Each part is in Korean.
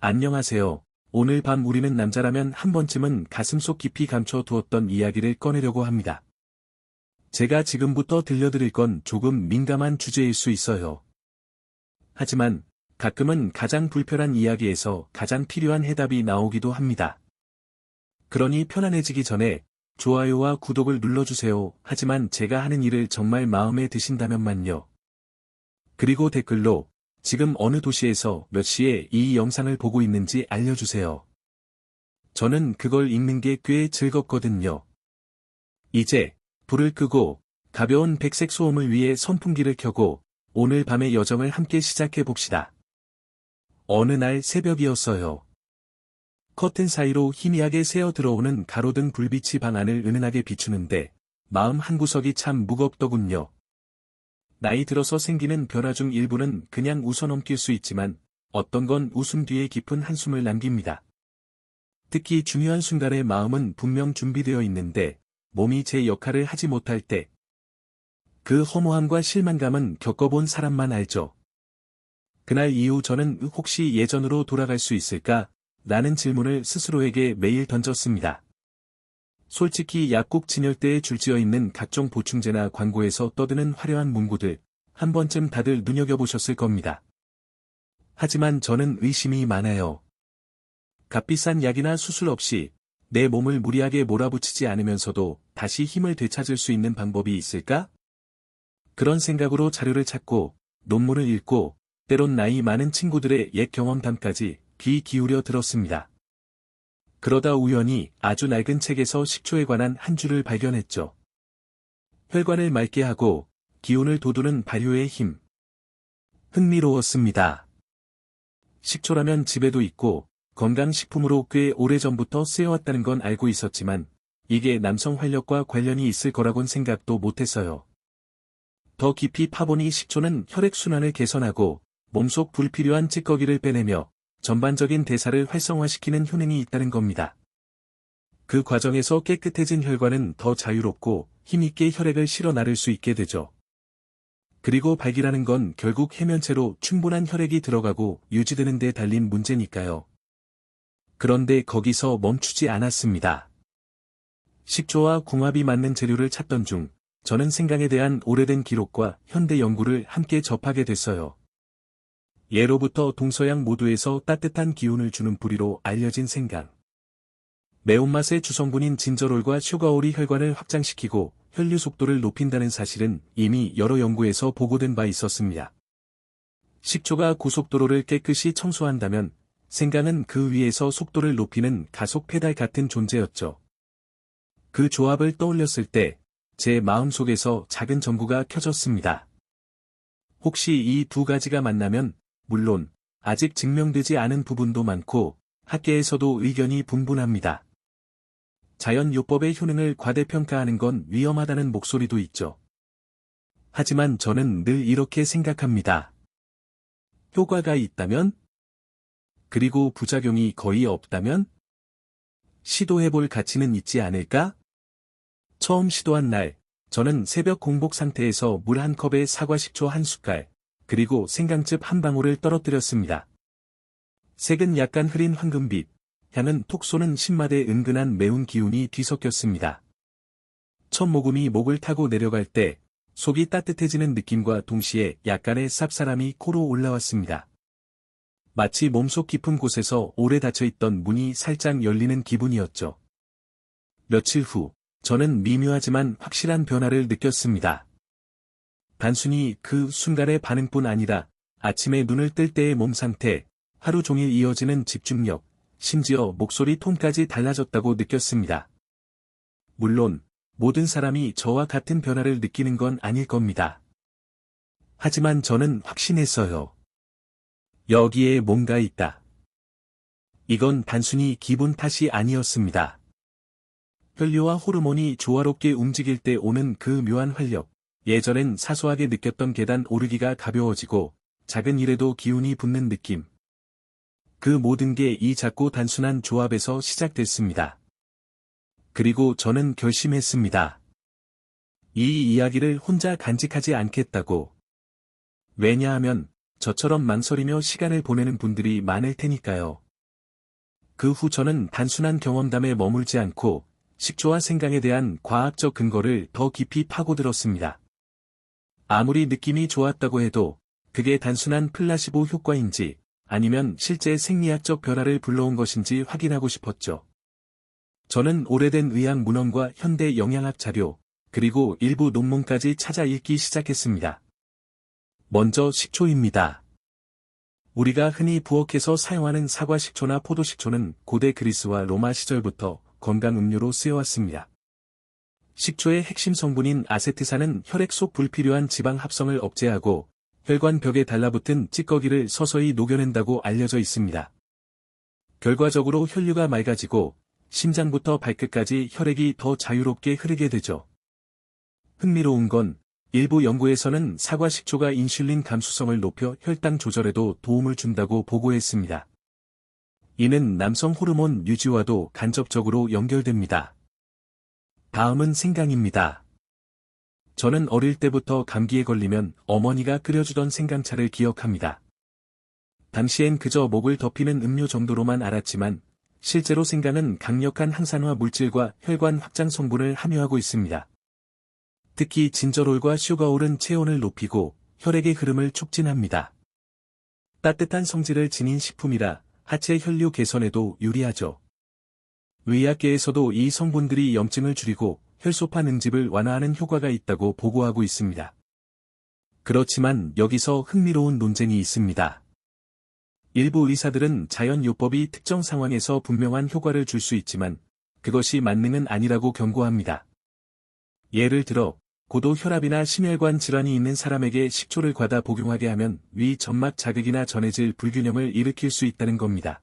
안녕하세요. 오늘 밤 우리는 남자라면 한 번쯤은 가슴속 깊이 감춰 두었던 이야기를 꺼내려고 합니다. 제가 지금부터 들려드릴 건 조금 민감한 주제일 수 있어요. 하지만 가끔은 가장 불편한 이야기에서 가장 필요한 해답이 나오기도 합니다. 그러니 편안해지기 전에 좋아요와 구독을 눌러주세요. 하지만 제가 하는 일을 정말 마음에 드신다면만요. 그리고 댓글로 지금 어느 도시에서 몇 시에 이 영상을 보고 있는지 알려주세요. 저는 그걸 읽는 게 꽤 즐겁거든요. 이제 불을 끄고 가벼운 백색 소음을 위해 선풍기를 켜고 오늘 밤의 여정을 함께 시작해 봅시다. 어느 날 새벽이었어요. 커튼 사이로 희미하게 새어 들어오는 가로등 불빛이 방 안을 은은하게 비추는데 마음 한구석이 참 무겁더군요. 나이 들어서 생기는 변화 중 일부는 그냥 웃어넘길 수 있지만 어떤 건 웃음 뒤에 깊은 한숨을 남깁니다. 특히 중요한 순간에 마음은 분명 준비되어 있는데 몸이 제 역할을 하지 못할 때 그 허무함과 실망감은 겪어본 사람만 알죠. 그날 이후 저는 혹시 예전으로 돌아갈 수 있을까? 라는 질문을 스스로에게 매일 던졌습니다. 솔직히 약국 진열대에 줄지어 있는 각종 보충제나 광고에서 떠드는 화려한 문구들, 한 번쯤 다들 눈여겨보셨을 겁니다. 하지만 저는 의심이 많아요. 값비싼 약이나 수술 없이 내 몸을 무리하게 몰아붙이지 않으면서도 다시 힘을 되찾을 수 있는 방법이 있을까? 그런 생각으로 자료를 찾고, 논문을 읽고, 때론 나이 많은 친구들의 옛 경험담까지 귀 기울여 들었습니다. 그러다 우연히 아주 낡은 책에서 식초에 관한 한 줄을 발견했죠. 혈관을 맑게 하고 기운을 돋우는 발효의 힘. 흥미로웠습니다. 식초라면 집에도 있고 건강식품으로 꽤 오래전부터 쓰여왔다는 건 알고 있었지만 이게 남성 활력과 관련이 있을 거라곤 생각도 못했어요. 더 깊이 파보니 식초는 혈액순환을 개선하고 몸속 불필요한 찌꺼기를 빼내며 전반적인 대사를 활성화시키는 효능이 있다는 겁니다. 그 과정에서 깨끗해진 혈관은 더 자유롭고 힘있게 혈액을 실어 나를 수 있게 되죠. 그리고 발기라는 건 결국 해면체로 충분한 혈액이 들어가고 유지되는 데 달린 문제니까요. 그런데 거기서 멈추지 않았습니다. 식초와 궁합이 맞는 재료를 찾던 중 저는 생강에 대한 오래된 기록과 현대 연구를 함께 접하게 됐어요. 예로부터 동서양 모두에서 따뜻한 기운을 주는 부리로 알려진 생강. 매운맛의 주성분인 진저롤과 슈가올이 혈관을 확장시키고 혈류 속도를 높인다는 사실은 이미 여러 연구에서 보고된 바 있었습니다. 식초가 고속도로를 깨끗이 청소한다면 생강은 그 위에서 속도를 높이는 가속 페달 같은 존재였죠. 그 조합을 떠올렸을 때 제 마음속에서 작은 전구가 켜졌습니다. 혹시 이 두 가지가 만나면 물론 아직 증명되지 않은 부분도 많고 학계에서도 의견이 분분합니다. 자연요법의 효능을 과대평가하는 건 위험하다는 목소리도 있죠. 하지만 저는 늘 이렇게 생각합니다. 효과가 있다면? 그리고 부작용이 거의 없다면? 시도해볼 가치는 있지 않을까? 처음 시도한 날, 저는 새벽 공복 상태에서 물 한 컵에 사과식초 한 숟갈, 그리고 생강즙 한 방울을 떨어뜨렸습니다. 색은 약간 흐린 황금빛, 향은 톡 쏘는 신맛의 은근한 매운 기운이 뒤섞였습니다. 첫 모금이 목을 타고 내려갈 때 속이 따뜻해지는 느낌과 동시에 약간의 쌉싸람이 코로 올라왔습니다. 마치 몸속 깊은 곳에서 오래 닫혀있던 문이 살짝 열리는 기분이었죠. 며칠 후, 저는 미묘하지만 확실한 변화를 느꼈습니다. 단순히 그 순간의 반응뿐 아니라 아침에 눈을 뜰 때의 몸 상태, 하루 종일 이어지는 집중력, 심지어 목소리 톤까지 달라졌다고 느꼈습니다. 물론 모든 사람이 저와 같은 변화를 느끼는 건 아닐 겁니다. 하지만 저는 확신했어요. 여기에 뭔가 있다. 이건 단순히 기분 탓이 아니었습니다. 혈류와 호르몬이 조화롭게 움직일 때 오는 그 묘한 활력. 예전엔 사소하게 느꼈던 계단 오르기가 가벼워지고 작은 일에도 기운이 붙는 느낌. 그 모든 게 이 작고 단순한 조합에서 시작됐습니다. 그리고 저는 결심했습니다. 이 이야기를 혼자 간직하지 않겠다고. 왜냐하면 저처럼 망설이며 시간을 보내는 분들이 많을 테니까요. 그 후 저는 단순한 경험담에 머물지 않고 식초와 생강에 대한 과학적 근거를 더 깊이 파고들었습니다. 아무리 느낌이 좋았다고 해도 그게 단순한 플라시보 효과인지 아니면 실제 생리학적 변화를 불러온 것인지 확인하고 싶었죠. 저는 오래된 의학 문헌과 현대 영양학 자료, 그리고 일부 논문까지 찾아 읽기 시작했습니다. 먼저 식초입니다. 우리가 흔히 부엌에서 사용하는 사과 식초나 포도 식초는 고대 그리스와 로마 시절부터 건강 음료로 쓰여왔습니다. 식초의 핵심 성분인 아세트산은 혈액 속 불필요한 지방 합성을 억제하고 혈관 벽에 달라붙은 찌꺼기를 서서히 녹여낸다고 알려져 있습니다. 결과적으로 혈류가 맑아지고 심장부터 발끝까지 혈액이 더 자유롭게 흐르게 되죠. 흥미로운 건 일부 연구에서는 사과 식초가 인슐린 감수성을 높여 혈당 조절에도 도움을 준다고 보고했습니다. 이는 남성 호르몬 유지와도 간접적으로 연결됩니다. 다음은 생강입니다. 저는 어릴 때부터 감기에 걸리면 어머니가 끓여주던 생강차를 기억합니다. 당시엔 그저 목을 덮이는 음료 정도로만 알았지만 실제로 생강은 강력한 항산화 물질과 혈관 확장 성분을 함유하고 있습니다. 특히 진저롤과 슈가올은 체온을 높이고 혈액의 흐름을 촉진합니다. 따뜻한 성질을 지닌 식품이라 하체 혈류 개선에도 유리하죠. 의학계에서도 이 성분들이 염증을 줄이고 혈소판 응집을 완화하는 효과가 있다고 보고하고 있습니다. 그렇지만 여기서 흥미로운 논쟁이 있습니다. 일부 의사들은 자연요법이 특정 상황에서 분명한 효과를 줄 수 있지만 그것이 만능은 아니라고 경고합니다. 예를 들어 고도 혈압이나 심혈관 질환이 있는 사람에게 식초를 과다 복용하게 하면 위 점막 자극이나 전해질 불균형을 일으킬 수 있다는 겁니다.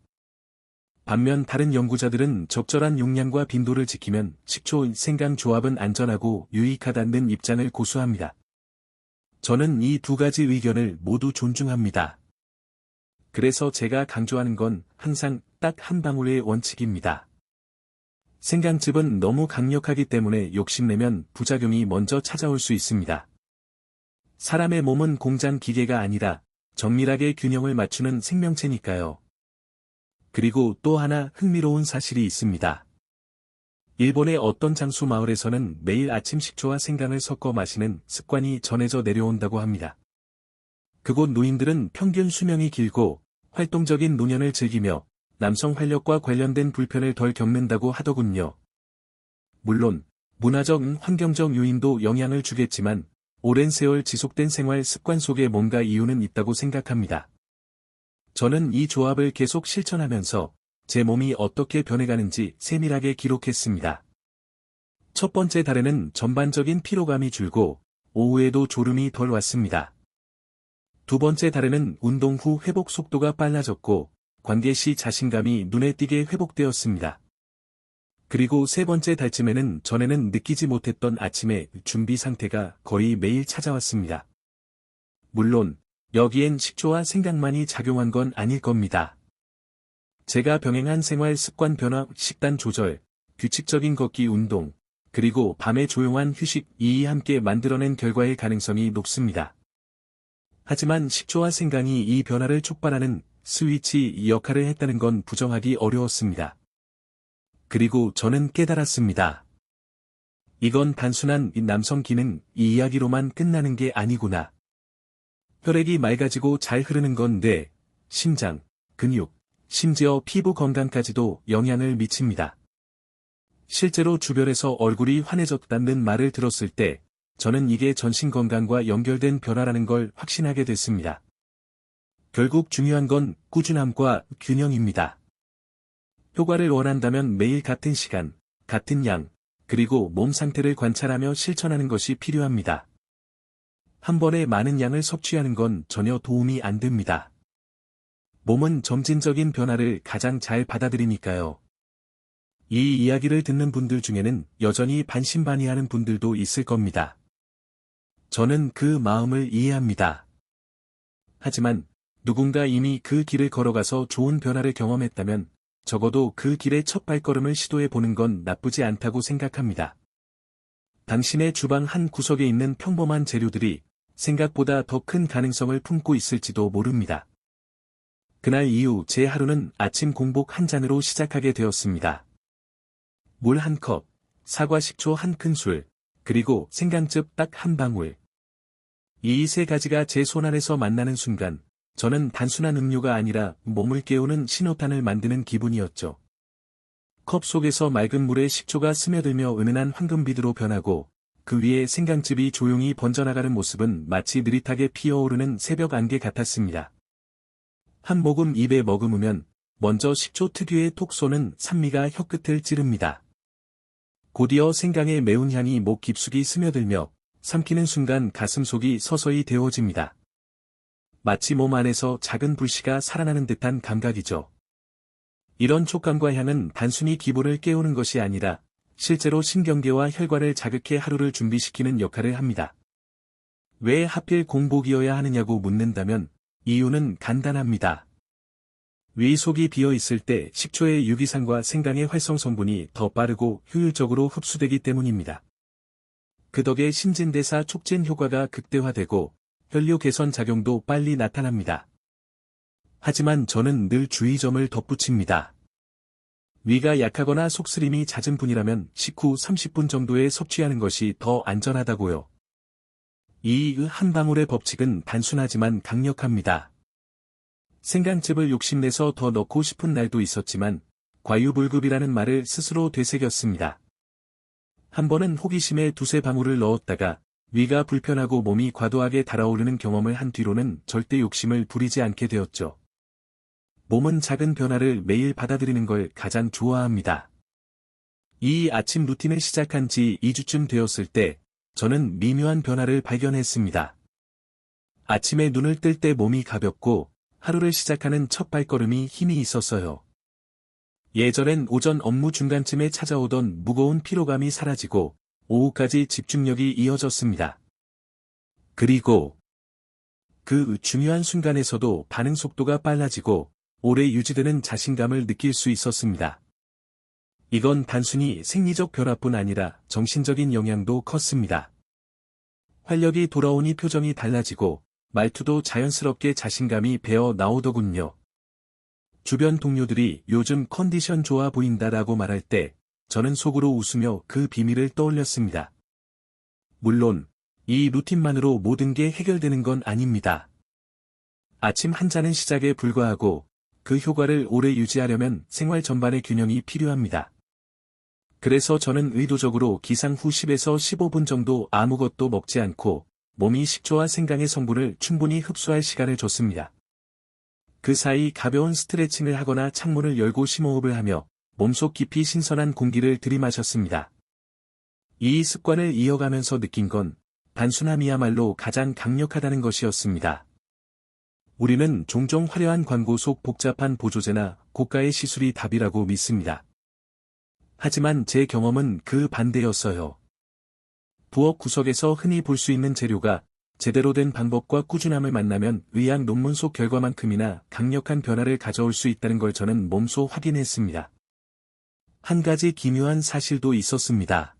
반면 다른 연구자들은 적절한 용량과 빈도를 지키면 식초, 생강 조합은 안전하고 유익하다는 입장을 고수합니다. 저는 이 두 가지 의견을 모두 존중합니다. 그래서 제가 강조하는 건 항상 딱 한 방울의 원칙입니다. 생강즙은 너무 강력하기 때문에 욕심내면 부작용이 먼저 찾아올 수 있습니다. 사람의 몸은 공장 기계가 아니라 정밀하게 균형을 맞추는 생명체니까요. 그리고 또 하나 흥미로운 사실이 있습니다. 일본의 어떤 장수 마을에서는 매일 아침 식초와 생강을 섞어 마시는 습관이 전해져 내려온다고 합니다. 그곳 노인들은 평균 수명이 길고 활동적인 노년을 즐기며 남성 활력과 관련된 불편을 덜 겪는다고 하더군요. 물론 문화적, 환경적 요인도 영향을 주겠지만 오랜 세월 지속된 생활 습관 속에 뭔가 이유는 있다고 생각합니다. 저는 이 조합을 계속 실천하면서 제 몸이 어떻게 변해가는지 세밀하게 기록했습니다. 첫 번째 달에는 전반적인 피로감이 줄고 오후에도 졸음이 덜 왔습니다. 두 번째 달에는 운동 후 회복 속도가 빨라졌고 관계 시 자신감이 눈에 띄게 회복되었습니다. 그리고 세 번째 달쯤에는 전에는 느끼지 못했던 아침의 준비 상태가 거의 매일 찾아왔습니다. 물론 여기엔 식초와 생강만이 작용한 건 아닐 겁니다. 제가 병행한 생활 습관 변화, 식단 조절, 규칙적인 걷기 운동, 그리고 밤에 조용한 휴식이 함께 만들어낸 결과일 가능성이 높습니다. 하지만 식초와 생강이 이 변화를 촉발하는 스위치 역할을 했다는 건 부정하기 어려웠습니다. 그리고 저는 깨달았습니다. 이건 단순한 남성 기능, 이 이야기로만 끝나는 게 아니구나. 혈액이 맑아지고 잘 흐르는 건 뇌, 심장, 근육, 심지어 피부 건강까지도 영향을 미칩니다. 실제로 주변에서 얼굴이 환해졌다는 말을 들었을 때 저는 이게 전신 건강과 연결된 변화라는 걸 확신하게 됐습니다. 결국 중요한 건 꾸준함과 균형입니다. 효과를 원한다면 매일 같은 시간, 같은 양, 그리고 몸 상태를 관찰하며 실천하는 것이 필요합니다. 한 번에 많은 양을 섭취하는 건 전혀 도움이 안 됩니다. 몸은 점진적인 변화를 가장 잘 받아들이니까요. 이 이야기를 듣는 분들 중에는 여전히 반신반의하는 분들도 있을 겁니다. 저는 그 마음을 이해합니다. 하지만 누군가 이미 그 길을 걸어가서 좋은 변화를 경험했다면 적어도 그 길의 첫 발걸음을 시도해 보는 건 나쁘지 않다고 생각합니다. 당신의 주방 한 구석에 있는 평범한 재료들이 생각보다 더 큰 가능성을 품고 있을지도 모릅니다. 그날 이후 제 하루는 아침 공복 한 잔으로 시작하게 되었습니다. 물 한 컵, 사과 식초 한 큰술, 그리고 생강즙 딱 한 방울. 이 세 가지가 제 손안에서 만나는 순간, 저는 단순한 음료가 아니라 몸을 깨우는 신호탄을 만드는 기분이었죠. 컵 속에서 맑은 물에 식초가 스며들며 은은한 황금빛으로 변하고, 그 위에 생강즙이 조용히 번져나가는 모습은 마치 느릿하게 피어오르는 새벽 안개 같았습니다. 한 모금 입에 머금으면 먼저 식초 특유의 톡 쏘는 산미가 혀끝을 찌릅니다. 곧이어 생강의 매운 향이 목 깊숙이 스며들며 삼키는 순간 가슴속이 서서히 데워집니다. 마치 몸 안에서 작은 불씨가 살아나는 듯한 감각이죠. 이런 촉감과 향은 단순히 기분을 깨우는 것이 아니라 실제로 신경계와 혈관을 자극해 하루를 준비시키는 역할을 합니다. 왜 하필 공복이어야 하느냐고 묻는다면 이유는 간단합니다. 위 속이 비어 있을 때 식초의 유기산과 생강의 활성 성분이 더 빠르고 효율적으로 흡수되기 때문입니다. 그 덕에 신진대사 촉진 효과가 극대화되고 혈류 개선 작용도 빨리 나타납니다. 하지만 저는 늘 주의점을 덧붙입니다. 위가 약하거나 속쓰림이 잦은 분이라면 식후 30분 정도에 섭취하는 것이 더 안전하다고요. 이 한 방울의 법칙은 단순하지만 강력합니다. 생강즙을 욕심내서 더 넣고 싶은 날도 있었지만 과유불급이라는 말을 스스로 되새겼습니다. 한 번은 호기심에 두세 방울을 넣었다가 위가 불편하고 몸이 과도하게 달아오르는 경험을 한 뒤로는 절대 욕심을 부리지 않게 되었죠. 몸은 작은 변화를 매일 받아들이는 걸 가장 좋아합니다. 이 아침 루틴을 시작한 지 2주쯤 되었을 때 저는 미묘한 변화를 발견했습니다. 아침에 눈을 뜰 때 몸이 가볍고 하루를 시작하는 첫 발걸음이 힘이 있었어요. 예전엔 오전 업무 중간쯤에 찾아오던 무거운 피로감이 사라지고 오후까지 집중력이 이어졌습니다. 그리고 그 중요한 순간에서도 반응 속도가 빨라지고 오래 유지되는 자신감을 느낄 수 있었습니다. 이건 단순히 생리적 변화뿐 아니라 정신적인 영향도 컸습니다. 활력이 돌아오니 표정이 달라지고 말투도 자연스럽게 자신감이 배어 나오더군요. 주변 동료들이 요즘 컨디션 좋아 보인다라고 말할 때 저는 속으로 웃으며 그 비밀을 떠올렸습니다. 물론 이 루틴만으로 모든 게 해결되는 건 아닙니다. 아침 한 잔은 시작에 불과하고 그 효과를 오래 유지하려면 생활 전반의 균형이 필요합니다. 그래서 저는 의도적으로 기상 후 10에서 15분 정도 아무것도 먹지 않고 몸이 식초와 생강의 성분을 충분히 흡수할 시간을 줬습니다. 그 사이 가벼운 스트레칭을 하거나 창문을 열고 심호흡을 하며 몸속 깊이 신선한 공기를 들이마셨습니다. 이 습관을 이어가면서 느낀 건 단순함이야말로 가장 강력하다는 것이었습니다. 우리는 종종 화려한 광고 속 복잡한 보조제나 고가의 시술이 답이라고 믿습니다. 하지만 제 경험은 그 반대였어요. 부엌 구석에서 흔히 볼 수 있는 재료가 제대로 된 방법과 꾸준함을 만나면 의학 논문 속 결과만큼이나 강력한 변화를 가져올 수 있다는 걸 저는 몸소 확인했습니다. 한 가지 기묘한 사실도 있었습니다.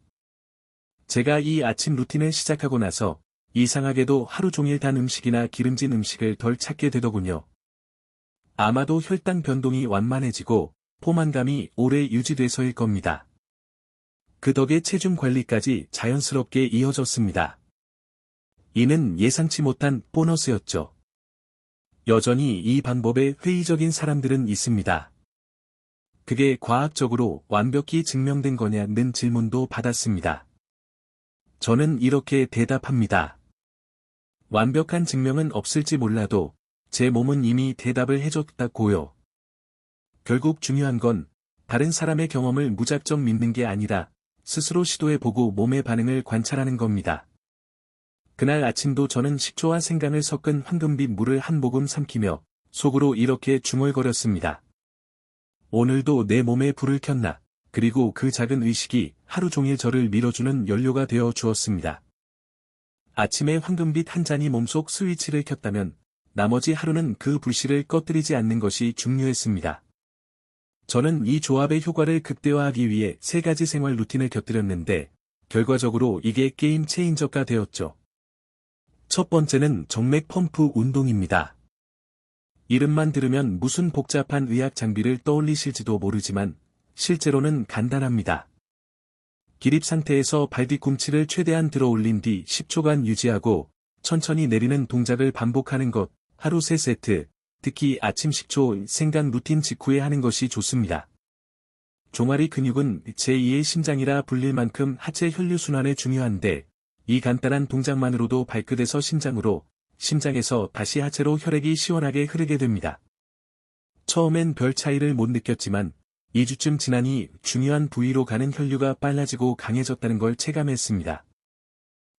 제가 이 아침 루틴을 시작하고 나서 이상하게도 하루 종일 단 음식이나 기름진 음식을 덜 찾게 되더군요. 아마도 혈당 변동이 완만해지고 포만감이 오래 유지돼서일 겁니다. 그 덕에 체중 관리까지 자연스럽게 이어졌습니다. 이는 예상치 못한 보너스였죠. 여전히 이 방법에 회의적인 사람들은 있습니다. 그게 과학적으로 완벽히 증명된 거냐는 질문도 받았습니다. 저는 이렇게 대답합니다. 완벽한 증명은 없을지 몰라도 제 몸은 이미 대답을 해줬다고요. 결국 중요한 건 다른 사람의 경험을 무작정 믿는 게 아니라 스스로 시도해보고 몸의 반응을 관찰하는 겁니다. 그날 아침도 저는 식초와 생강을 섞은 황금빛 물을 한 모금 삼키며 속으로 이렇게 중얼거렸습니다. 오늘도 내 몸에 불을 켰나. 그리고 그 작은 의식이 하루 종일 저를 밀어주는 연료가 되어 주었습니다. 아침에 황금빛 한 잔이 몸속 스위치를 켰다면 나머지 하루는 그 불씨를 꺼뜨리지 않는 것이 중요했습니다. 저는 이 조합의 효과를 극대화하기 위해 세 가지 생활 루틴을 곁들였는데 결과적으로 이게 게임 체인저가 되었죠. 첫 번째는 정맥 펌프 운동입니다. 이름만 들으면 무슨 복잡한 의학 장비를 떠올리실지도 모르지만 실제로는 간단합니다. 기립 상태에서 발 뒤꿈치를 최대한 들어 올린 뒤 10초간 유지하고 천천히 내리는 동작을 반복하는 것, 하루 3세트, 특히 아침 식초 생강 루틴 직후에 하는 것이 좋습니다. 종아리 근육은 제2의 심장이라 불릴 만큼 하체 혈류순환에 중요한데, 이 간단한 동작만으로도 발끝에서 심장으로, 심장에서 다시 하체로 혈액이 시원하게 흐르게 됩니다. 처음엔 별 차이를 못 느꼈지만 2주쯤 지나니 중요한 부위로 가는 혈류가 빨라지고 강해졌다는 걸 체감했습니다.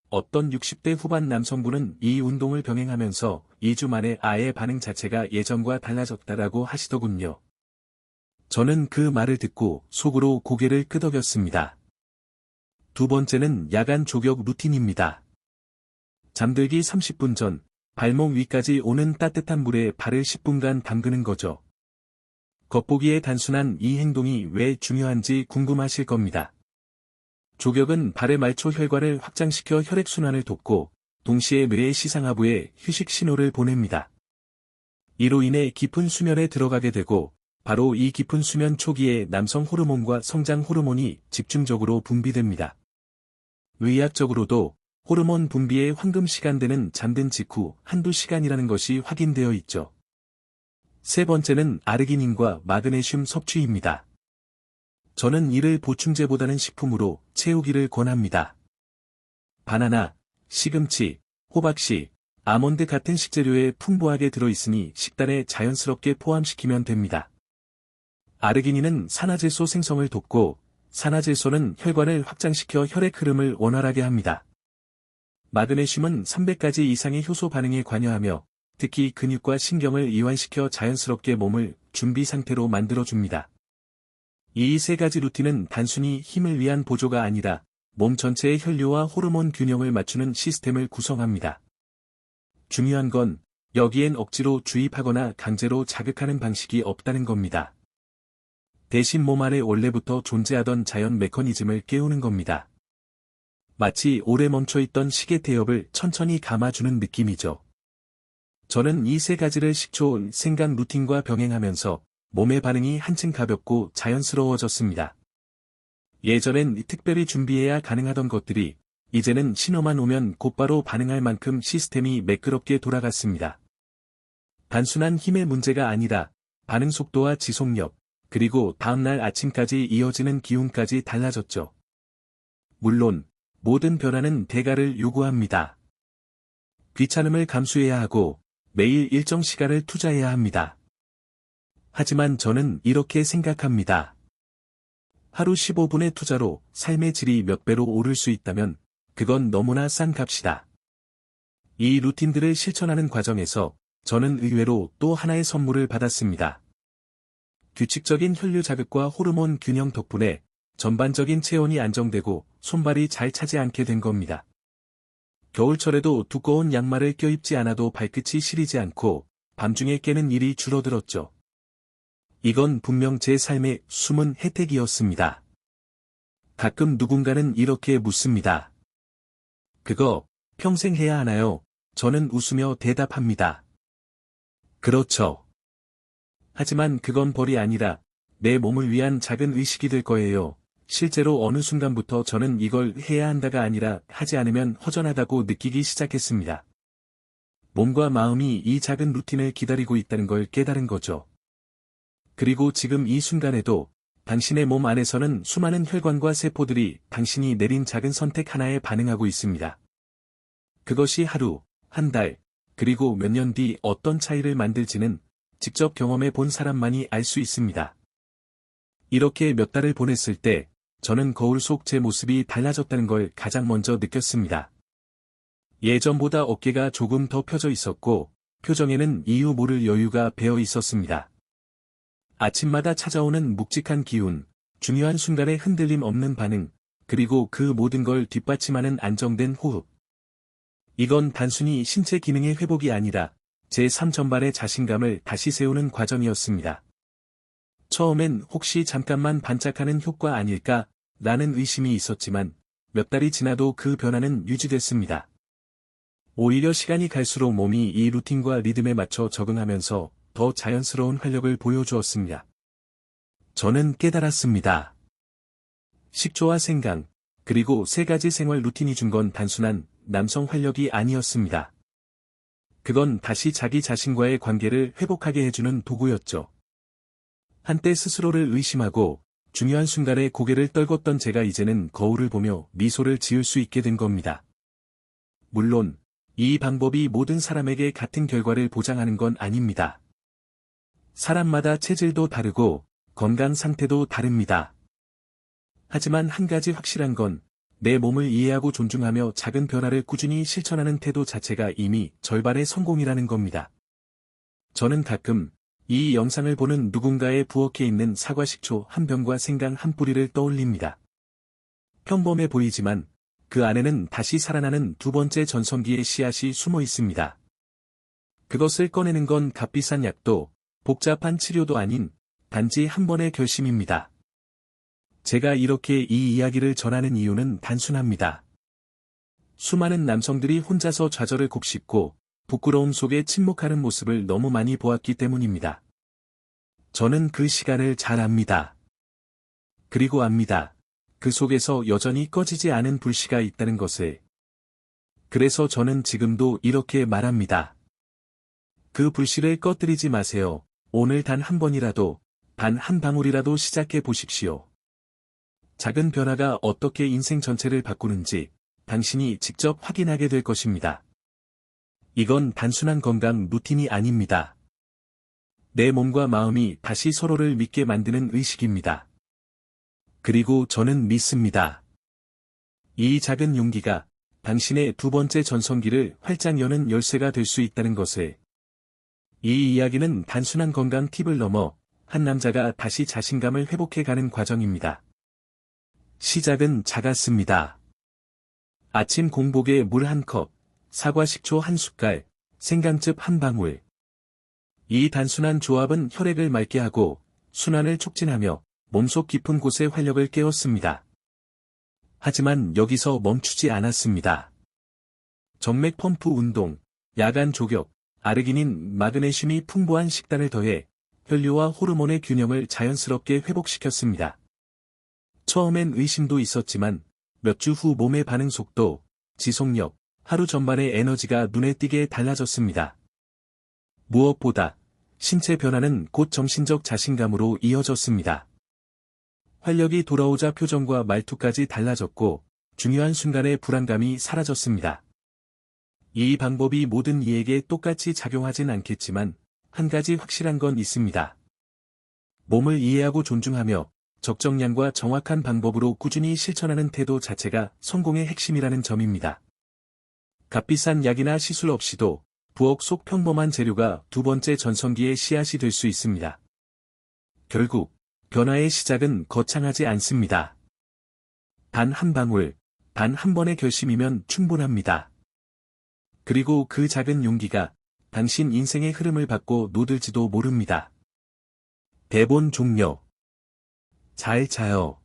어떤 60대 후반 남성분은 이 운동을 병행하면서 2주 만에 아예 반응 자체가 예전과 달라졌다라고 하시더군요. 저는 그 말을 듣고 속으로 고개를 끄덕였습니다. 두 번째는 야간 조격 루틴입니다. 잠들기 30분 전, 발목 위까지 오는 따뜻한 물에 발을 10분간 담그는 거죠. 겉보기에 단순한 이 행동이 왜 중요한지 궁금하실 겁니다. 조격은 발의 말초 혈관을 확장시켜 혈액순환을 돕고, 동시에 뇌의 시상하부에 휴식 신호를 보냅니다. 이로 인해 깊은 수면에 들어가게 되고, 바로 이 깊은 수면 초기에 남성 호르몬과 성장 호르몬이 집중적으로 분비됩니다. 의학적으로도 호르몬 분비의 황금 시간대는 잠든 직후 한두 시간이라는 것이 확인되어 있죠. 세 번째는 아르기닌과 마그네슘 섭취입니다. 저는 이를 보충제보다는 식품으로 채우기를 권합니다. 바나나, 시금치, 호박씨, 아몬드 같은 식재료에 풍부하게 들어있으니 식단에 자연스럽게 포함시키면 됩니다. 아르기닌은 산화질소 생성을 돕고, 산화질소는 혈관을 확장시켜 혈액 흐름을 원활하게 합니다. 마그네슘은 300가지 이상의 효소 반응에 관여하며 특히 근육과 신경을 이완시켜 자연스럽게 몸을 준비 상태로 만들어줍니다. 이 세 가지 루틴은 단순히 힘을 위한 보조가 아니라 몸 전체의 혈류와 호르몬 균형을 맞추는 시스템을 구성합니다. 중요한 건 여기엔 억지로 주입하거나 강제로 자극하는 방식이 없다는 겁니다. 대신 몸 안에 원래부터 존재하던 자연 메커니즘을 깨우는 겁니다. 마치 오래 멈춰있던 시계 태엽을 천천히 감아주는 느낌이죠. 저는 이 세 가지를 식초, 생강 루틴과 병행하면서 몸의 반응이 한층 가볍고 자연스러워졌습니다. 예전엔 특별히 준비해야 가능하던 것들이 이제는 신호만 오면 곧바로 반응할 만큼 시스템이 매끄럽게 돌아갔습니다. 단순한 힘의 문제가 아니라 반응 속도와 지속력, 그리고 다음날 아침까지 이어지는 기운까지 달라졌죠. 물론 모든 변화는 대가를 요구합니다. 귀찮음을 감수해야 하고 매일 일정 시간을 투자해야 합니다. 하지만 저는 이렇게 생각합니다. 하루 15분의 투자로 삶의 질이 몇 배로 오를 수 있다면 그건 너무나 싼 값이다. 이 루틴들을 실천하는 과정에서 저는 의외로 또 하나의 선물을 받았습니다. 규칙적인 혈류 자극과 호르몬 균형 덕분에 전반적인 체온이 안정되고 손발이 잘 차지 않게 된 겁니다. 겨울철에도 두꺼운 양말을 껴입지 않아도 발끝이 시리지 않고 밤중에 깨는 일이 줄어들었죠. 이건 분명 제 삶의 숨은 혜택이었습니다. 가끔 누군가는 이렇게 묻습니다. 그거 평생 해야 하나요? 저는 웃으며 대답합니다. 그렇죠. 하지만 그건 벌이 아니라 내 몸을 위한 작은 의식이 될 거예요. 실제로 어느 순간부터 저는 이걸 해야 한다가 아니라 하지 않으면 허전하다고 느끼기 시작했습니다. 몸과 마음이 이 작은 루틴을 기다리고 있다는 걸 깨달은 거죠. 그리고 지금 이 순간에도 당신의 몸 안에서는 수많은 혈관과 세포들이 당신이 내린 작은 선택 하나에 반응하고 있습니다. 그것이 하루, 한 달, 그리고 몇 년 뒤 어떤 차이를 만들지는 직접 경험해 본 사람만이 알 수 있습니다. 이렇게 몇 달을 보냈을 때 저는 거울 속 제 모습이 달라졌다는 걸 가장 먼저 느꼈습니다. 예전보다 어깨가 조금 더 펴져 있었고 표정에는 이유 모를 여유가 배어 있었습니다. 아침마다 찾아오는 묵직한 기운, 중요한 순간에 흔들림 없는 반응, 그리고 그 모든 걸 뒷받침하는 안정된 호흡. 이건 단순히 신체 기능의 회복이 아니라 제 삶 전반의 자신감을 다시 세우는 과정이었습니다. 처음엔 혹시 잠깐만 반짝하는 효과 아닐까? 라는 의심이 있었지만 몇 달이 지나도 그 변화는 유지됐습니다. 오히려 시간이 갈수록 몸이 이 루틴과 리듬에 맞춰 적응하면서 더 자연스러운 활력을 보여주었습니다. 저는 깨달았습니다. 식초와 생강, 그리고 3가지 생활 루틴이 준 건 단순한 남성 활력이 아니었습니다. 그건 다시 자기 자신과의 관계를 회복하게 해주는 도구였죠. 한때 스스로를 의심하고 중요한 순간에 고개를 떨궜던 제가 이제는 거울을 보며 미소를 지을 수 있게 된 겁니다. 물론, 이 방법이 모든 사람에게 같은 결과를 보장하는 건 아닙니다. 사람마다 체질도 다르고 건강 상태도 다릅니다. 하지만 한 가지 확실한 건 내 몸을 이해하고 존중하며 작은 변화를 꾸준히 실천하는 태도 자체가 이미 절반의 성공이라는 겁니다. 저는 가끔 이 영상을 보는 누군가의 부엌에 있는 사과식초 한 병과 생강 한 뿌리를 떠올립니다. 평범해 보이지만 그 안에는 다시 살아나는 2번째 전성기의 씨앗이 숨어 있습니다. 그것을 꺼내는 건 값비싼 약도 복잡한 치료도 아닌 단지 한 번의 결심입니다. 제가 이렇게 이 이야기를 전하는 이유는 단순합니다. 수많은 남성들이 혼자서 좌절을 곱씹고 부끄러움 속에 침묵하는 모습을 너무 많이 보았기 때문입니다. 저는 그 시간을 잘 압니다. 그리고 압니다. 그 속에서 여전히 꺼지지 않은 불씨가 있다는 것을. 그래서 저는 지금도 이렇게 말합니다. 그 불씨를 꺼뜨리지 마세요. 오늘 단 한 번이라도, 단 한 방울이라도 시작해 보십시오. 작은 변화가 어떻게 인생 전체를 바꾸는지 당신이 직접 확인하게 될 것입니다. 이건 단순한 건강 루틴이 아닙니다. 내 몸과 마음이 다시 서로를 믿게 만드는 의식입니다. 그리고 저는 믿습니다. 이 작은 용기가 당신의 2번째 전성기를 활짝 여는 열쇠가 될 수 있다는 것을. 이 이야기는 단순한 건강 팁을 넘어 한 남자가 다시 자신감을 회복해가는 과정입니다. 시작은 작았습니다. 아침 공복에 물 1컵, 사과 식초 1숟갈, 생강즙 1방울. 이 단순한 조합은 혈액을 맑게 하고 순환을 촉진하며 몸속 깊은 곳의 활력을 깨웠습니다. 하지만 여기서 멈추지 않았습니다. 정맥 펌프 운동, 야간 조격, 아르기닌, 마그네슘이 풍부한 식단을 더해 혈류와 호르몬의 균형을 자연스럽게 회복시켰습니다. 처음엔 의심도 있었지만 몇 주 후 몸의 반응 속도, 지속력, 하루 전반의 에너지가 눈에 띄게 달라졌습니다. 무엇보다 신체 변화는 곧 정신적 자신감으로 이어졌습니다. 활력이 돌아오자 표정과 말투까지 달라졌고 중요한 순간에 불안감이 사라졌습니다. 이 방법이 모든 이에게 똑같이 작용하진 않겠지만 한 가지 확실한 건 있습니다. 몸을 이해하고 존중하며 적정량과 정확한 방법으로 꾸준히 실천하는 태도 자체가 성공의 핵심이라는 점입니다. 값비싼 약이나 시술 없이도 부엌 속 평범한 재료가 2번째 전성기의 씨앗이 될 수 있습니다. 결국 변화의 시작은 거창하지 않습니다. 단 한 방울, 단 한 번의 결심이면 충분합니다. 그리고 그 작은 용기가 당신 인생의 흐름을 바꿔 놓을지도 모릅니다. 대본 종료. 잘 자요.